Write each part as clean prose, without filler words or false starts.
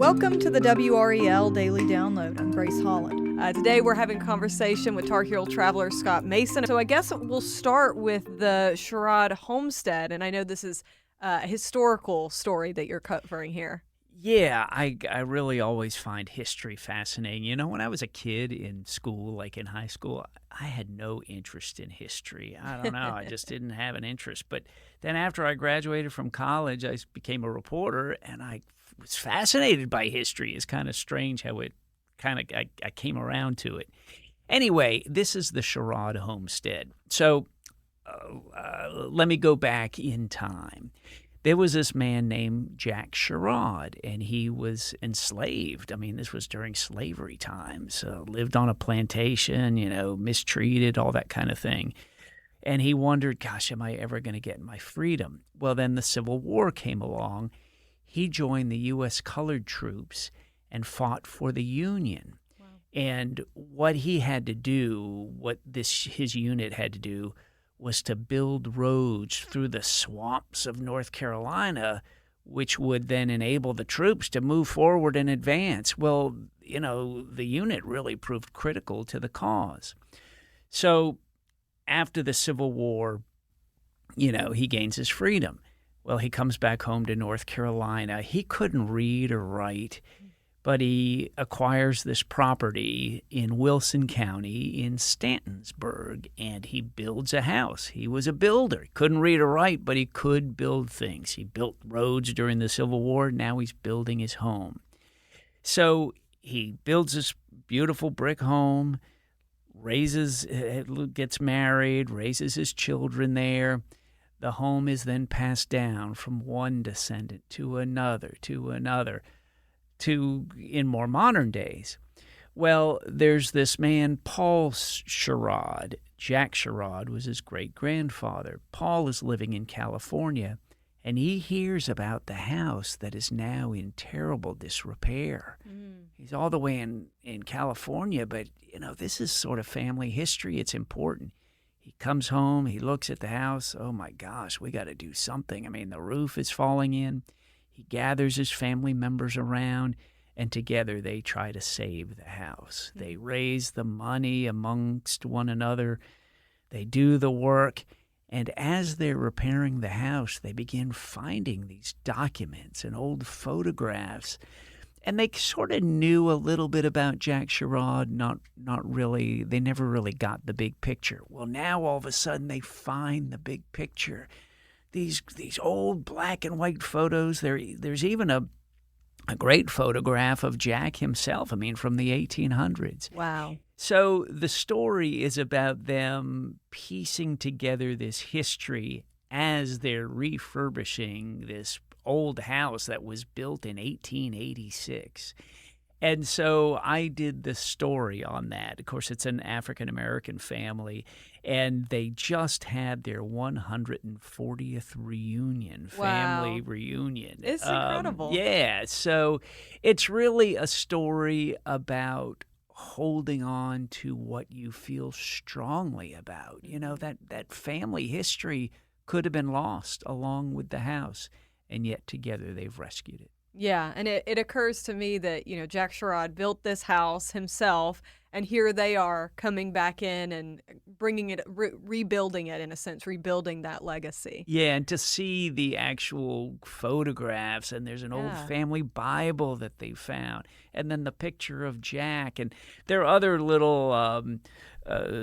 Welcome to the WRAL Daily Download. I'm Grace Holland. Today we're having a conversation with Tar Heel traveler Scott Mason. So I guess we'll start with the Sherrod Homestead, and I know this is a historical story that you're covering here. Yeah, I really always find history fascinating. You know, when I was a kid in school, like in high school, I had no interest in history. I don't know. I just didn't have an interest. But then after I graduated from college, I became a reporter, and I was fascinated by history. It's kind of strange how it I came around to it. Anyway, this is the Sherrod Homestead. So let me go back in time. There was this man named Jack Sherrod, and he was enslaved. I mean, this was during slavery times. Lived on a plantation, mistreated, all that kind of thing. And he wondered, gosh, am I ever going to get my freedom? Well, then the Civil War came along. He joined the U.S. colored troops and fought for the Union. Wow. And what he had to do, his unit had to do, was to build roads through the swamps of North Carolina, which would then enable the troops to move forward and advance. Well, the unit really proved critical to the cause. So after the Civil War, he gains his freedom. Well, he comes back home to North Carolina. He couldn't read or write, but he acquires this property in Wilson County in Stantonsburg, and he builds a house. He was a builder. He couldn't read or write, but he could build things. He built roads during the Civil War. Now he's building his home. So he builds this beautiful brick home, gets married, raises his children there. The home is then passed down from one descendant to another, to in more modern days. Well, there's this man, Paul Sherrod. Jack Sherrod was his great-grandfather. Paul is living in California, and he hears about the house that is now in terrible disrepair. He's all the way in California, but, this is sort of family history. It's important. He comes home, he looks at the house. Oh, my gosh, we got to do something. I mean, the roof is falling in. He gathers his family members around, and together they try to save the house. They raise the money amongst one another. They do the work. And as they're repairing the house, they begin finding these documents and old photographs. And they sort of knew a little bit about Jack Sherrod, not really. They never really got the big picture. Well, now all of a sudden they find the big picture. These old black and white photos. There's even a great photograph of Jack himself, from the 1800s. Wow. So the story is about them piecing together this history as they're refurbishing this old house that was built in 1886. And so I did the story on that. Of course, it's an African-American family, and they just had their 140th family reunion. It's incredible. Yeah, so it's really a story about holding on to what you feel strongly about. That family history could have been lost along with the house, and yet together they've rescued it. Yeah, and it occurs to me that, Jack Sherrod built this house himself, and here they are coming back in and bringing it, rebuilding it in a sense, rebuilding that legacy. Yeah, and to see the actual photographs, and there's an old family Bible that they found, and then the picture of Jack, and there are other little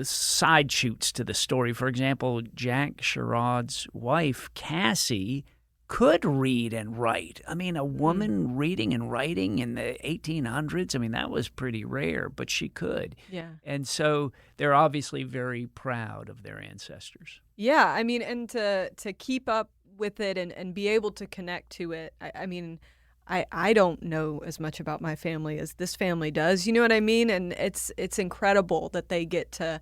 side shoots to the story. For example, Jack Sherrod's wife, Cassie, could read and write. A woman reading and writing in the 1800s, that was pretty rare, but she could. Yeah. And so they're obviously very proud of their ancestors. Yeah, and to keep up with it and be able to connect to it, I don't know as much about my family as this family does, you know what I mean? And it's incredible that they get to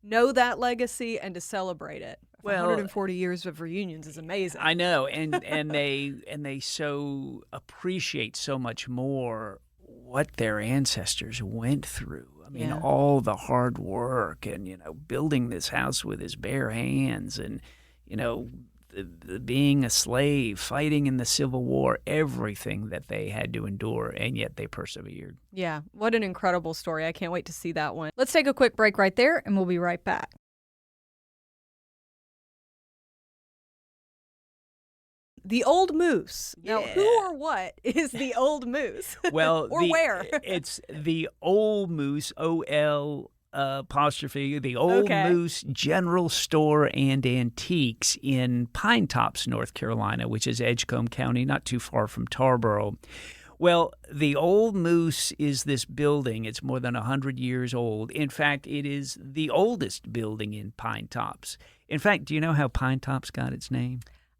know that legacy and to celebrate it. Well, 140 years of reunions is amazing. I know, and they so appreciate so much more what their ancestors went through. All the hard work and building this house with his bare hands, and being a slave, fighting in the Civil War, everything that they had to endure, and yet they persevered. Yeah, what an incredible story. I can't wait to see that one. Let's take a quick break right there, and we'll be right back. The Old Moose. Now, who or what is the Old Moose? Well, or where? It's the Old Moose, O-L apostrophe, the Old Moose General Store and Antiques in Pine Tops, North Carolina, which is Edgecombe County, not too far from Tarboro. Well, the Old Moose is this building. It's more than 100 years old. In fact, it is the oldest building in Pine Tops. In fact, do you know how Pine Tops got its name?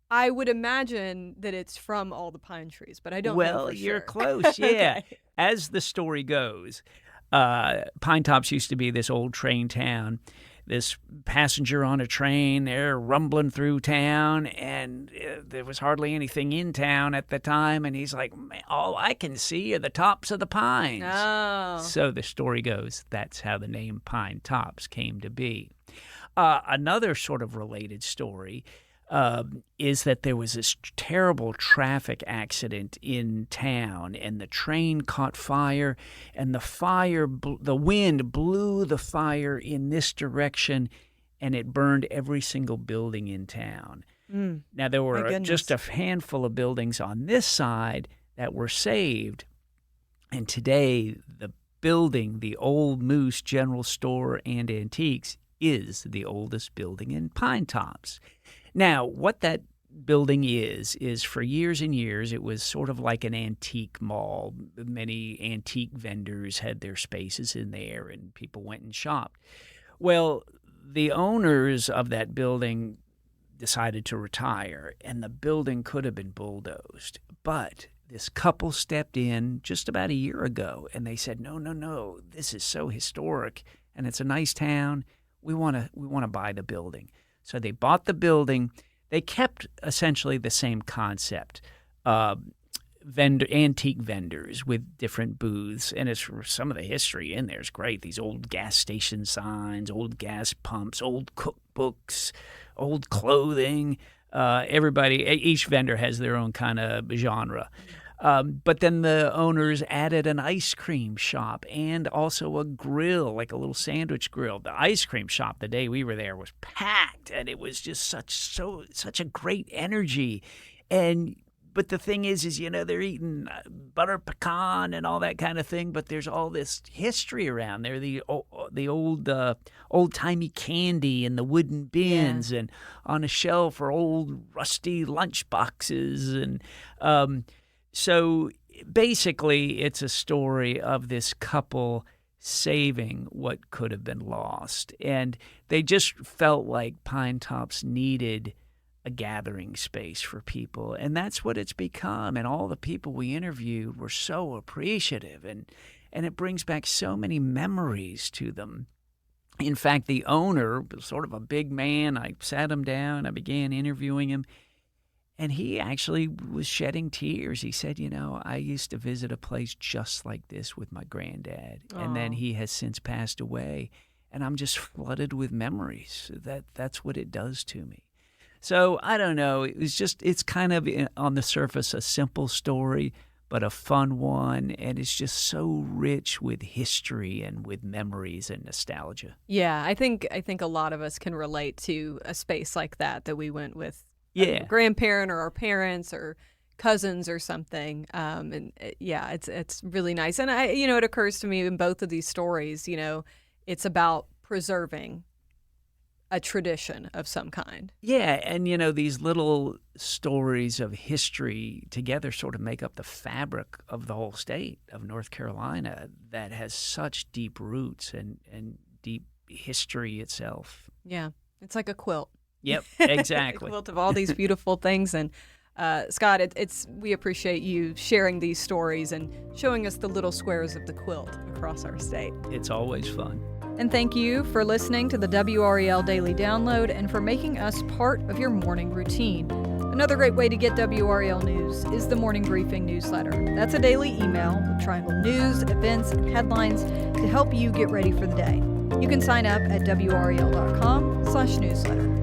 I would imagine that it's from all the pine trees, but I don't know for Well, you're sure. close, yeah. Okay. As the story goes, Pine Tops used to be this old train town. This passenger on a train, they're rumbling through town, and there was hardly anything in town at the time. And he's like, "Man, all I can see are the tops of the pines." Oh. So the story goes, that's how the name Pine Tops came to be. Another sort of related story is that there was this terrible traffic accident in town, and the train caught fire, and the wind blew the fire in this direction, and it burned every single building in town. Now, there were just a handful of buildings on this side that were saved, and today the building, the Old Moose General Store and Antiques, is the oldest building in Pine Tops. Now, what that building is for years and years, it was sort of like an antique mall. Many antique vendors had their spaces in there, and people went and shopped. Well, the owners of that building decided to retire, and the building could have been bulldozed. But this couple stepped in just about a year ago, and they said, no, this is so historic, and it's a nice town. We want to buy the building. So they bought the building. They kept essentially the same concept, antique vendors with different booths. And it's some of the history in there is great. These old gas station signs, old gas pumps, old cookbooks, old clothing. Each vendor has their own kind of genre. But then the owners added an ice cream shop and also a grill, like a little sandwich grill. The ice cream shop, the day we were there, was packed, and it was just such a great energy. But the thing is, they're eating butter pecan and all that kind of thing. But there's all this history around there. The old timey candy in the wooden bins, and on a shelf are old rusty lunch boxes, and so basically, it's a story of this couple saving what could have been lost. And they just felt like Pine Tops needed a gathering space for people. And that's what it's become. And all the people we interviewed were so appreciative. And it brings back so many memories to them. In fact, the owner, sort of a big man, I sat him down, I began interviewing him. And he actually was shedding tears. He said, I used to visit a place just like this with my granddad. And then he has since passed away. And I'm just flooded with memories. That's what it does to me. So I don't know. It's kind of on the surface a simple story, but a fun one. And it's just so rich with history and with memories and nostalgia. Yeah, I think a lot of us can relate to a space like that we went with. Yeah, a grandparent or our parents or cousins or something, it's really nice. And it occurs to me in both of these stories, it's about preserving a tradition of some kind. Yeah, and these little stories of history together sort of make up the fabric of the whole state of North Carolina that has such deep roots and deep history itself. Yeah, it's like a quilt. Yep, exactly. A quilt of all these beautiful things. And Scott, we appreciate you sharing these stories and showing us the little squares of the quilt across our state. It's always fun. And thank you for listening to the WRAL Daily Download and for making us part of your morning routine. Another great way to get WRAL news is the Morning Briefing newsletter. That's a daily email with Triangle news, events, and headlines to help you get ready for the day. You can sign up at WRAL.com/newsletter.